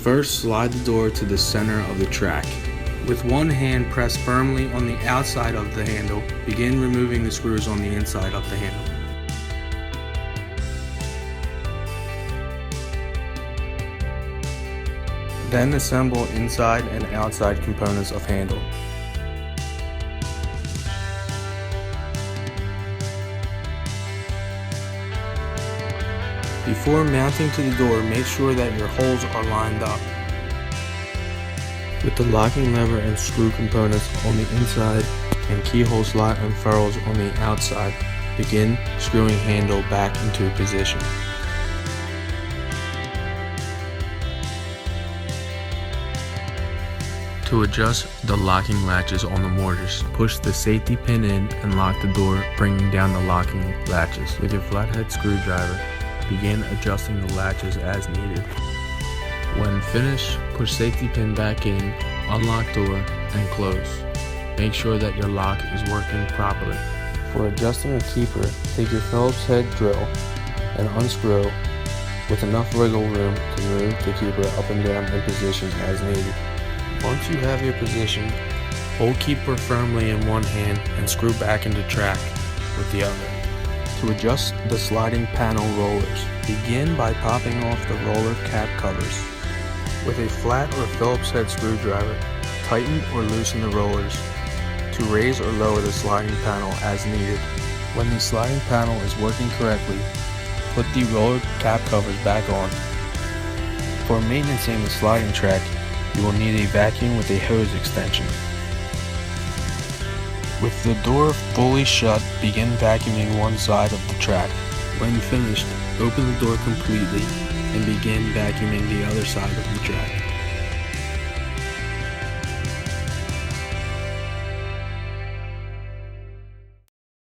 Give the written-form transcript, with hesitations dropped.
First, slide the door to the center of the track. With one hand, press firmly on the outside of the handle. Begin removing the screws on the inside of the handle. Then assemble inside and outside components of handle. Before mounting to the door, make sure that your holes are lined up. With the locking lever and screw components on the inside and keyhole slot and ferrules on the outside, begin screwing handle back into position. To adjust the locking latches on the mortise, push the safety pin in and lock the door, bringing down the locking latches. With your flathead screwdriver, begin adjusting the latches as needed. When finished, push safety pin back in, unlock door, and close. Make sure that your lock is working properly. For adjusting a keeper, take your Phillips head drill and unscrew with enough wiggle room to move the keeper up and down in position as needed. Once you have your position, hold keeper firmly in one hand and screw back into track with the other. To adjust the sliding panel rollers, begin by popping off the roller cap covers. With a flat or Phillips head screwdriver, tighten or loosen the rollers to raise or lower the sliding panel as needed. When the sliding panel is working correctly, put the roller cap covers back on. For maintaining the sliding track, you will need a vacuum with a hose extension. With the door fully shut, begin vacuuming one side of the track. When finished, open the door completely and begin vacuuming the other side of the track.